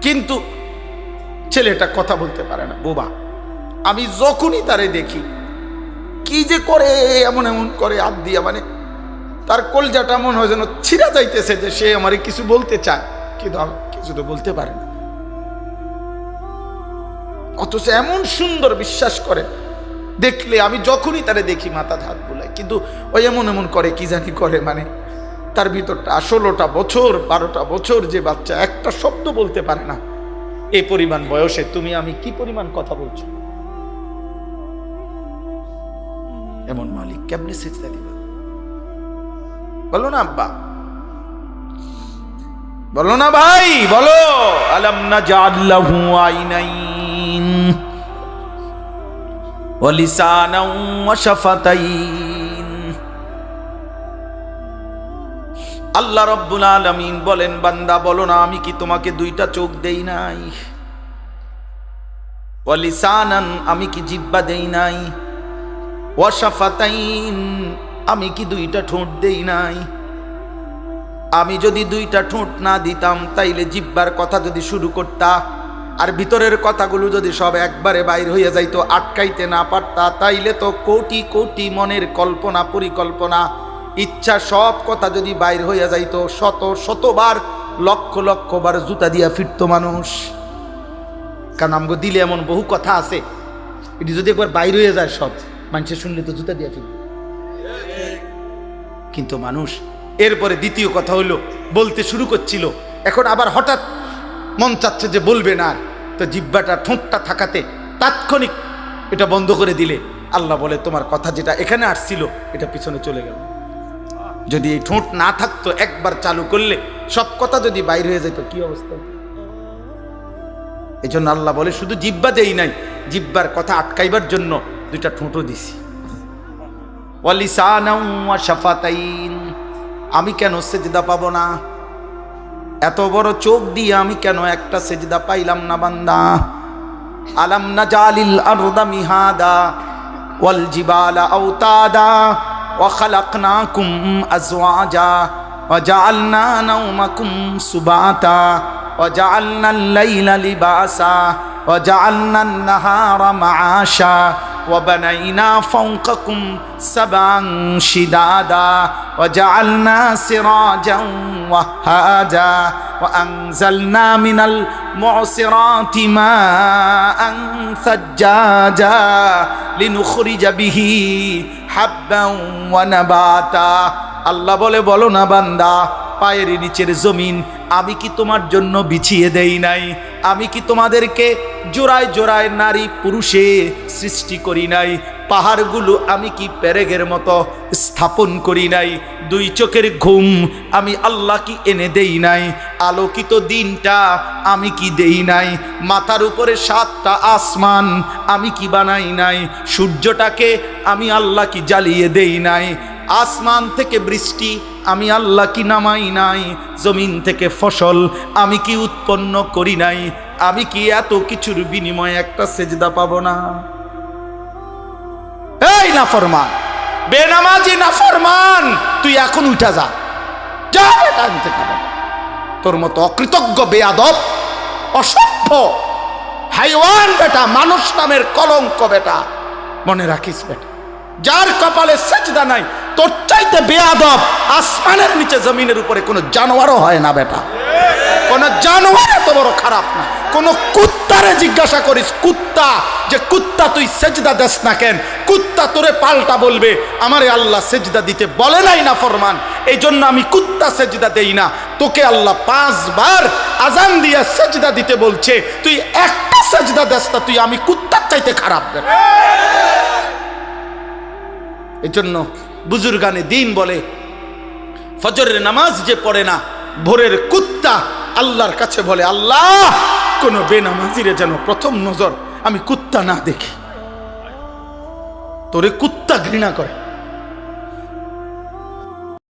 Speaker 1: কিন্তু ছেলেটা কথা বলতে পারে না, বোবা। আমি যখনই তারে দেখি কি যে করে, এমন করে হাত দিয়া, মানে তার কলজাটা মনে হয় যেন ছিঁড়া যাইতেছে, যে সে আমারে কিছু বলতে চায় কিন্তু কিছু তো বলতে পারে না। অথচ এমন সুন্দর, বিশ্বাস করে দেখলে আমি যখনই তারে দেখি মাথা হাত বুলাই, কিন্তু ওই এমন করে, কি জানি করে, মানে তার ভিতরটা 16টা বছর 12টা বছর যে বাচ্চা একটা শব্দ বলতে পারে না, এই পরিমাণ বয়সে তুমি আমি কি পরিমাণ কথা বলছো? এমন মালিক কেমনে সিজদা দিবা? বলো না আব্বা, বলো না ভাই, বলো। আলাম নাজআল লাহু আইনাইন ওয়া লিসানান ওয়া শাফাতাইন। আল্লাহ রাব্বুল আলামিন বলেন, বান্দা বলো না, আমি কি তোমাকে 2টা চোখ দেই নাই? ওয়া লিসানান, আমি কি জিহ্বা দেই নাই? ওয়া শাফাতাইন, আমি কি 2টা ঠোঁট দেই নাই? আমি যদি 2টা ঠোঁট না দিতাম, তাইলে জিহ্বার কথা যদি শুরু করতা আর ভিতরের কথাগুলো যদি সব একবারে বাইর হইয়া যাইতো, আটকাইতে না পারতা, তাইলে তো কোটি কোটি মনের কল্পনা, পরিকল্পনা, ইচ্ছা, সব কথা যদি বাইর হইয়া যাইতো, শতবার, লক্ষ বার জুতা দিয়া ফিরতো মানুষ। কারণ আমগো দিলে এমন বহু কথা আছে, এটি যদি একবার বাইর হইয়া যায় সব, মানুষের শুনলে তো জুতা দিয়া ফিরবে। কিন্তু মানুষ এরপরে দ্বিতীয় কথা হইলো, বলতে শুরু করছিল, এখন আবার হঠাৎ মন চাচ্ছে যে বলবে না, তো জিহ্বাটা, ঠোঁটটা থাকাতে তাৎক্ষণিক এটা বন্ধ করে দিলে আল্লাহ বলে, তোমার কথা যেটা এখানে আসছিল এটা পিছনে চলে গেল। যদি এই ঠোঁট না থাকতো, একবার চালু করলে সব কথা যদি বাইর হয়ে যেত, কি অবস্থা? এই জন্য আল্লাহ বলে, শুধু জিহ্বা দেই নাই, জিহ্বার কথা আটকাইবার জন্য 2টা ঠোঁটও দিছি। ওয়া লিসানান ওয়া শাফাতাইন, আমি কেন সেজদা পাবো না? এত বড় চোখ দিয়ে আমি কেন একটা সেজদা পাইলাম না বান্দা? আলাম নাজালিল আরদা মিহাদা ওয়াল জিবালা আওতাদা ওয়া খালাকনাকুম আজওয়াজা ওয়া জাআলনা নাওমাকুম সুবাতা ওয়া জাআলনাল লাইলা লিবাসা ওয়া জাআলনান নাহারা মাআশা وبنينا فوقكم سبعا شدادا وجعلنا سراجا وهاجا وأنزلنا من المعصرات ماء ثجاجا لنخرج به حبا ونباتا। আল্লাহ বলে, বলো না বান্দা, পায়ের নিচের জমিন আমি কি তোমার জন্য বিছিয়ে দেই নাই? আমি কি তোমাদেরকে জোড়ায় জোড়ায় নারী পুরুষে সৃষ্টি করি নাই? পাহাড়গুলো আমি কি পেরেকের মতো স্থাপন করি নাই? 2 চোখের ঘুম আমি আল্লাহ কি এনে দেই নাই? আলোকিত দিনটা আমি কি দেই নাই? মাথার উপরে 7টা আসমান আমি কি বানাই নাই? সূর্যটাকে আমি আল্লাহ কি জ্বালিয়ে দেই নাই? আসমান থেকে বৃষ্টি আমি আল্লাহ কি নামাই নাই? জমিন থেকে ফসল আমি কি উৎপন্ন করি নাই? আমি কি এত কিছুর বিনিময়ে একটা সেজদা পাবো না? এই নাফরমান, বেনামাজি নাফরমান, তুই এখন উঠা যা, যা এখান থেকে। তোর মতো অকৃতজ্ঞ, বেয়াদব, অসভ্য, হাইওয়ান বেটা, মানুষ নামের কলঙ্ক বেটা, মনে রাখিস বেটা। যার কপালে সেজদা নাই তোর চাইতে বেয়াদব আসমানের নিচে জমিনের উপরে কোনো জানোয়ারও হয় না বেটা। কোন জানোয়ার এত বড় খারাপ না। কোন কুত্তারে জিজ্ঞাসা করিস, কুত্তা, যে কুত্তা তুই সেজদা দেস না কেন, কুত্তা তোরে পাল্টা বলবে আমারে আল্লাহ সেজদা দিতে বলে নাই না ফরমান, এই জন্য আমি কুত্তা সেজদা দেই না। তোকে আল্লাহ 5 বার আজান দিয়ে সেজদা দিতে বলছে, তুই একটা সেজদা দেস না, তুই আমি কুত্তার চাইতে খারাপ বেটা। এই জন্য বুজুর্গানে দিন বলে, ফজরের নামাজ যে পড়ে না, ভোরের কুত্তা আল্লাহর কাছে বলে, আল্লাহ কোন বেনামাজিরে যেন প্রথম নজর আমি কুত্তা না দেখি। তোরে কুত্তা ঘৃণা করে।